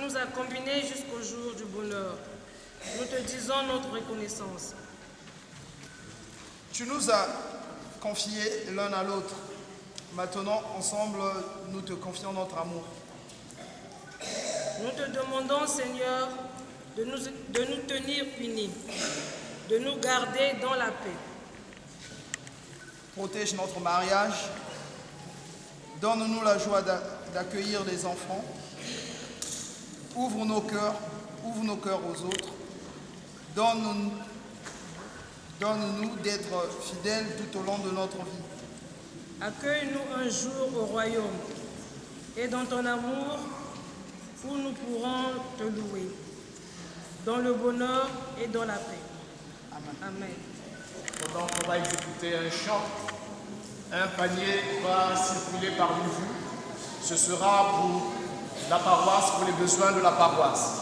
nous as combinés jusqu'au jour du bonheur. Nous te disons notre reconnaissance. Tu nous as confiés l'un à l'autre. Maintenant, ensemble, nous te confions notre amour. Nous te demandons, Seigneur, de nous tenir unis, de nous garder dans la paix. Protège notre mariage. Donne-nous la joie d'accueillir les enfants. Ouvre nos cœurs aux autres. Donne-nous d'être fidèles tout au long de notre vie. Accueille-nous un jour au royaume et dans ton amour où nous pourrons te louer, dans le bonheur et dans la paix. Amen. Amen. Pendant qu'on va exécuter un chant, un panier va circuler parmi vous. Ce sera pour la paroisse, pour les besoins de la paroisse.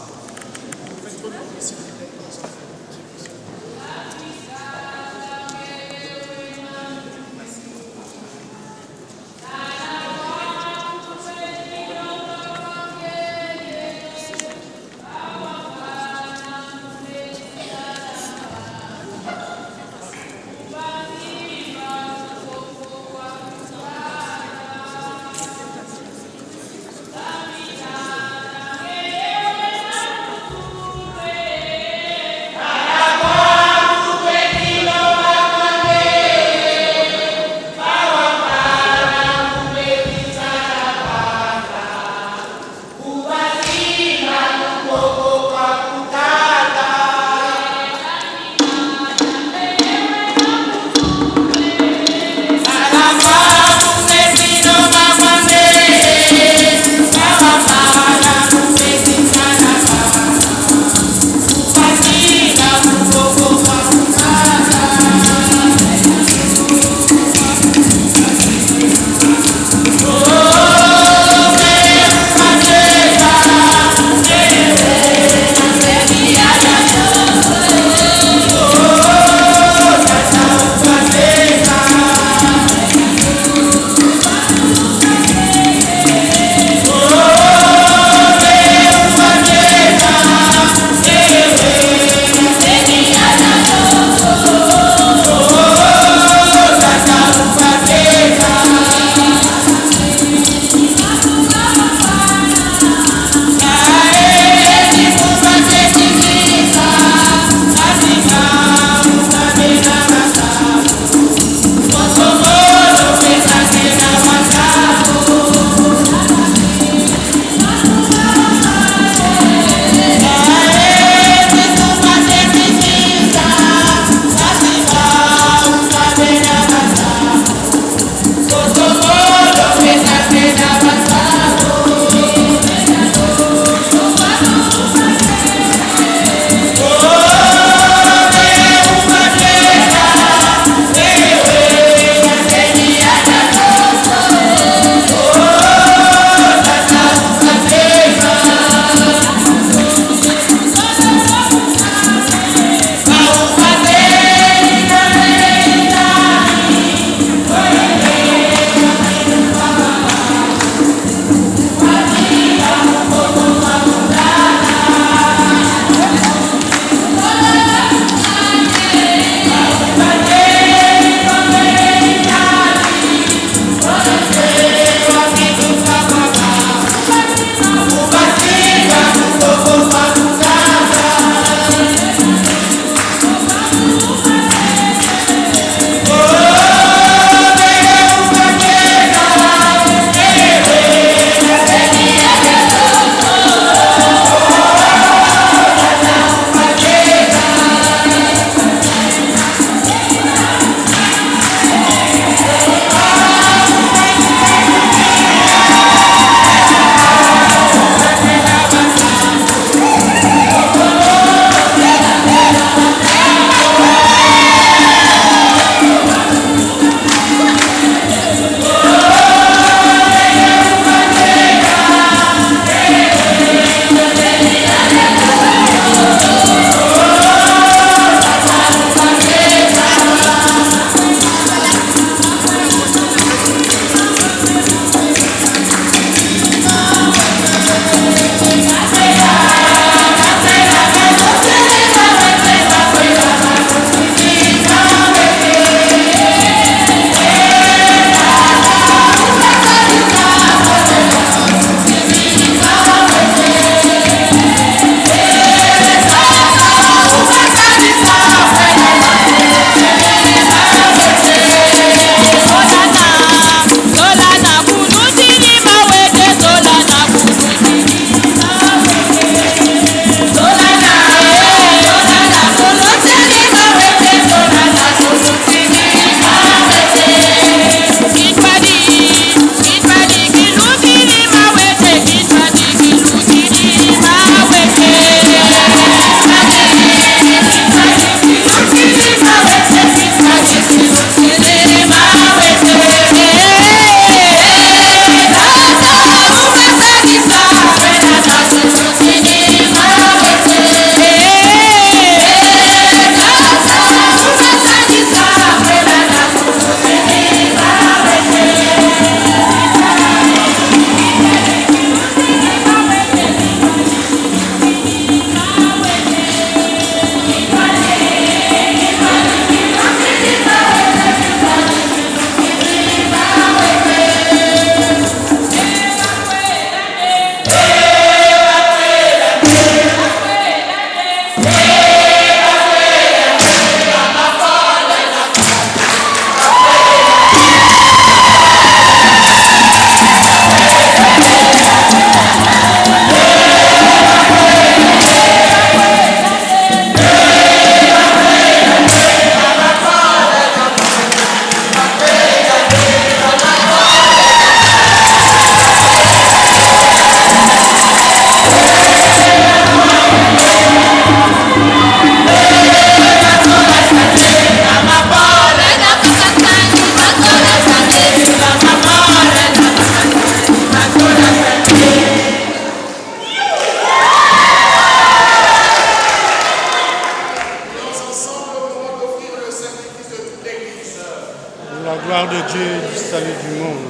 de Dieu du salut du monde.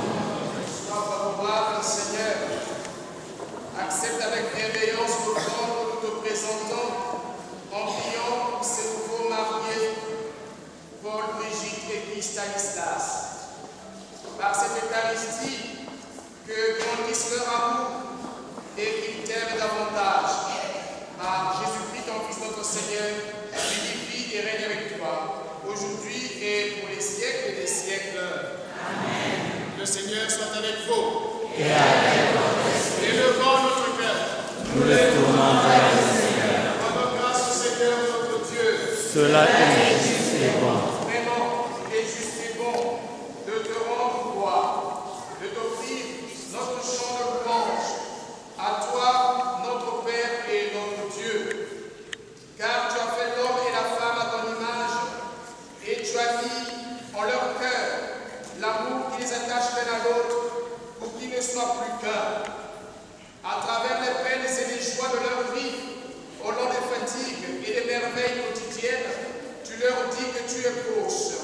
Sois favorable, Seigneur. Accepte avec bienveillance l'offrande que nous te présentons en priant pour ces nouveaux mariés, Paul, Brigitte et Guy Stanislas. Par cette Eucharistie, que grandisse leur amour et qu'ils t'aiment davantage. Par Jésus-Christ, ton Fils, notre Seigneur, qui vit et règne avec toi, aujourd'hui et pour les siècles des siècles. Amen. Le Seigneur soit avec vous. Et avec votre esprit. Élevons notre cœur. Nous le tournons vers le Seigneur. Rendons grâce au Seigneur notre Dieu. Cela est juste et bon. Vraiment, il est juste et bon de te rendre gloire, de t'offrir notre chant de louange, à toi, notre Père et notre Dieu. Car tu as fait l'homme et la femme à ton image, et tu as mis en leur cœur l'amour qui les attache l'un à l'autre, pour qu'ils ne soient plus qu'un. À travers les peines et les joies de leur vie, au long des fatigues et des merveilles quotidiennes, tu leur dis que tu es proche.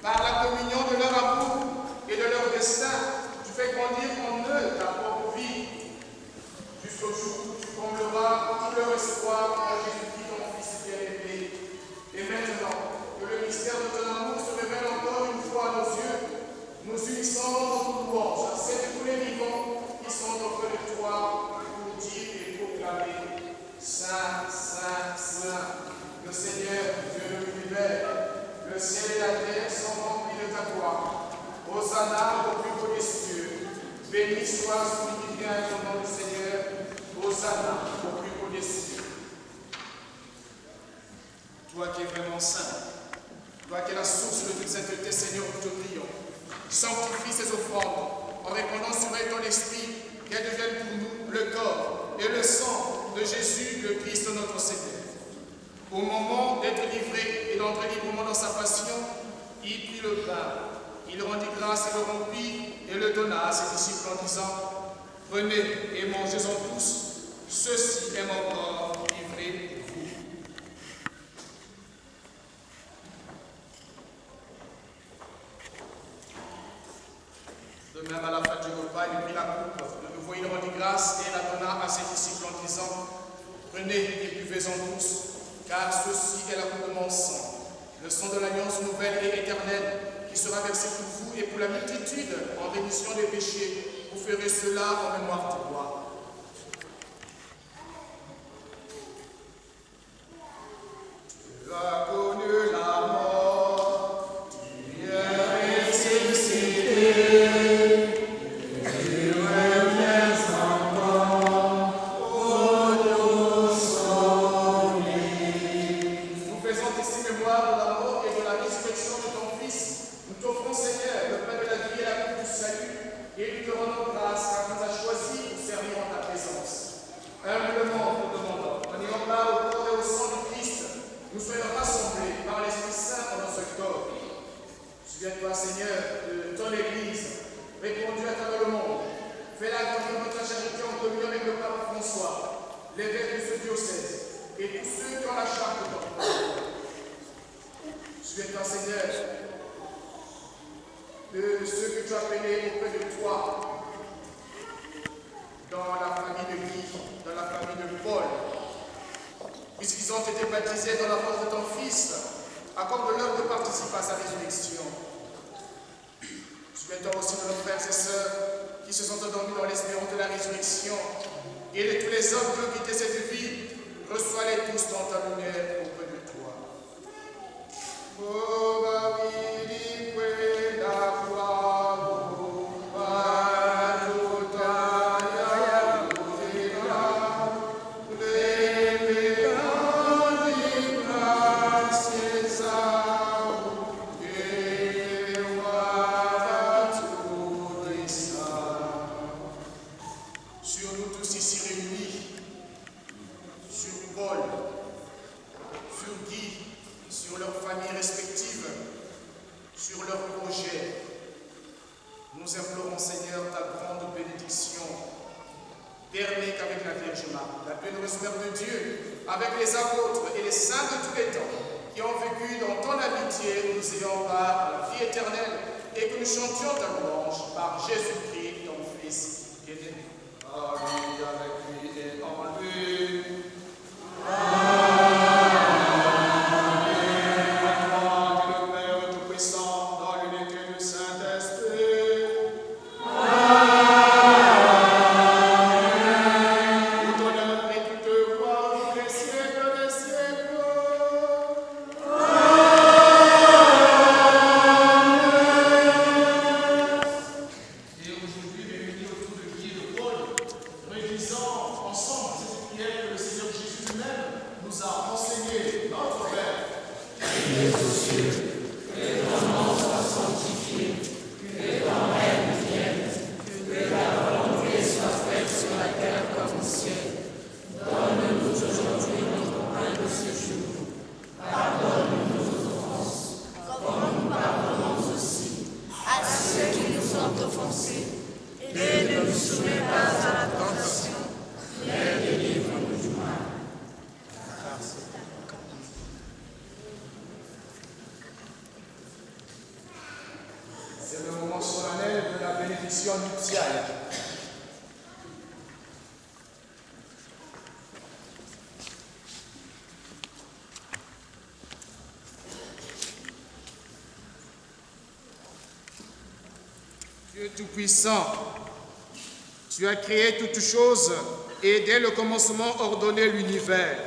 Par la communion de leur amour et de leur destin, tu fais grandir en eux ta propre vie. Jusqu'au jour où tu combleras tout leur espoir en Jésus-Christ, ton Fils bien-aimé. Et maintenant, que le mystère de ton amour se révèle encore une fois à nos yeux, nous unissons dans notre louange à celle de tous les vivants qui sont auprès de toi pour dire et proclamer Saint, Saint, Saint, le Seigneur, Dieu de l'univers. Le ciel et la terre sont remplis de ta gloire. Hosanna au plus haut des cieux. Béni soit celui qui vient au nom du Seigneur. Hosanna au plus haut des cieux. Toi qui es vraiment saint, toi qui es la source de toute sainteté, Seigneur, nous te prions. Sanctifie ces offrandes en répandant sur elles ton esprit, qu'elles deviennent pour nous le corps et le sang de Jésus, le Christ, notre Seigneur. Au moment d'être livré et d'entrer librement dans sa passion, il prit le pain, il rendit grâce et le rompit et le donna à ses disciples en disant « Prenez et mangez-en tous, ceci est mon corps livré pour vous. » De même, à la fin du repas, il prit la coupe. De nouveau, il rendit grâce et la donna à ses disciples en disant « Prenez et buvez-en tous, car ceci est la coupe de mon sang, le sang de l'alliance nouvelle et éternelle, qui sera versé pour vous et pour la multitude en rémission des péchés. Vous ferez cela en mémoire de moi. » Tu as connu la mort, tu es ressuscité. Souviens-toi, Seigneur, de ton Église, répandue à travers le monde. Fais-la grandir dans ta charité en communion avec le pape François, l'évêque de ce diocèse, et tous ceux qui ont la charge de ton peuple. Souviens-toi, Seigneur, de ceux que tu as appelés auprès de toi, dans la famille de Guy, dans la famille de Paul, puisqu'ils ont été baptisés dans la force de ton Fils. Accorde-leur de participer à sa résurrection. Souviens-toi aussi de nos frères et sœurs qui se sont endormis dans l'espérance de la résurrection et de tous les hommes qui ont quitté cette vie. Reçois-les tous dans ta lumière auprès de toi. et que nous chantions ta louange par Jésus-Christ, ton Fils, qui est né. Amen, avec lui et en lui. C'est le moment solennel de la bénédiction nuptiale. Dieu Tout-Puissant, tu as créé toutes choses et dès le commencement ordonné l'univers.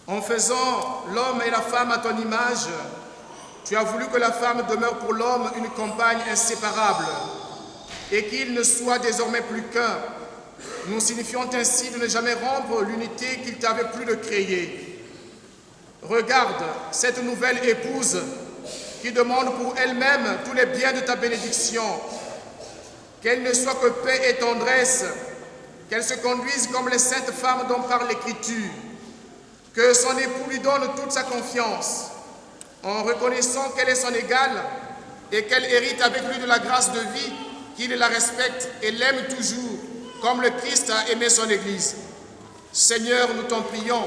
En faisant l'homme et la femme à ton image, tu as voulu que la femme demeure pour l'homme une compagne inséparable et qu'il ne soit désormais plus qu'un, nous signifiant ainsi de ne jamais rompre l'unité qu'il t'avait plu de créer. Regarde cette nouvelle épouse qui demande pour elle-même tous les biens de ta bénédiction, qu'elle ne soit que paix et tendresse, qu'elle se conduise comme les saintes femmes dont parle l'Écriture, que son époux lui donne toute sa confiance, en reconnaissant qu'elle est son égale et qu'elle hérite avec lui de la grâce de vie, qu'il la respecte et l'aime toujours, comme le Christ a aimé son Église. Seigneur, nous t'en prions,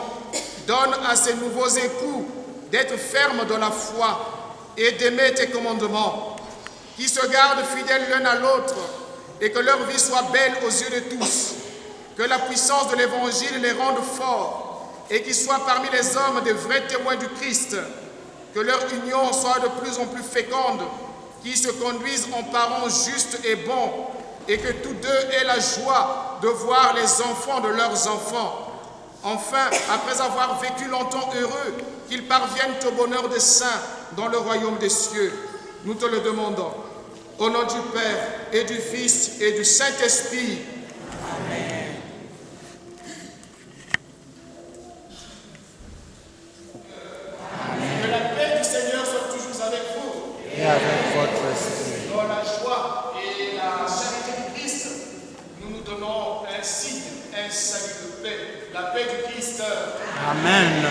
donne à ces nouveaux époux d'être fermes dans la foi et d'aimer tes commandements, qui se gardent fidèles l'un à l'autre et que leur vie soit belle aux yeux de tous, que la puissance de l'Évangile les rende forts et qu'ils soient parmi les hommes des vrais témoins du Christ, que leur union soit de plus en plus féconde, qu'ils se conduisent en parents justes et bons, et que tous deux aient la joie de voir les enfants de leurs enfants. Enfin, après avoir vécu longtemps heureux, qu'ils parviennent au bonheur des saints dans le royaume des cieux. Nous te le demandons. Au nom du Père et du Fils et du Saint-Esprit. Amen. Que la paix du Seigneur soit toujours avec vous. Et avec votre esprit. Dans la joie et la charité du Christ, nous nous donnons un signe, un salut de paix. La paix du Christ. Amen.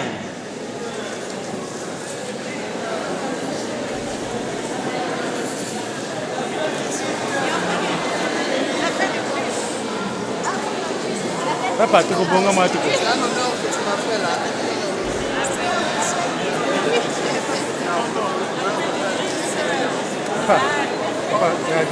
Papa, tu peux bonga moi tout. C'est un honneur que tu m'as fait là. Papa, regarde.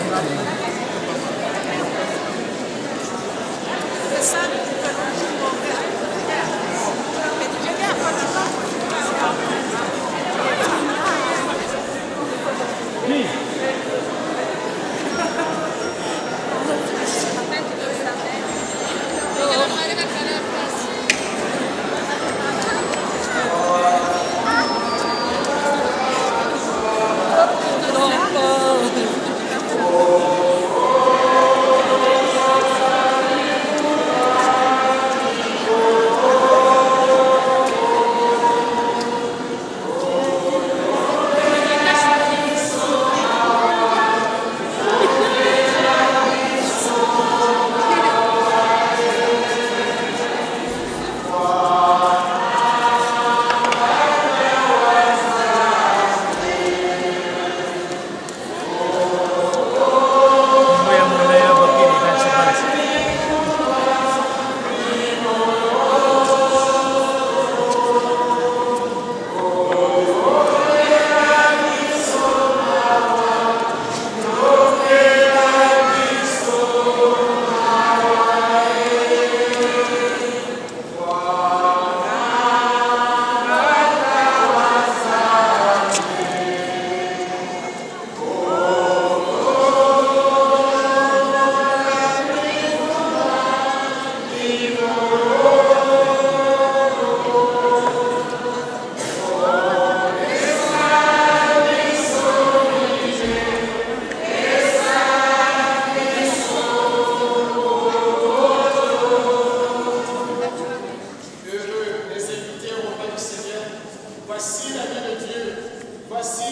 Voici la vie de Dieu. Voici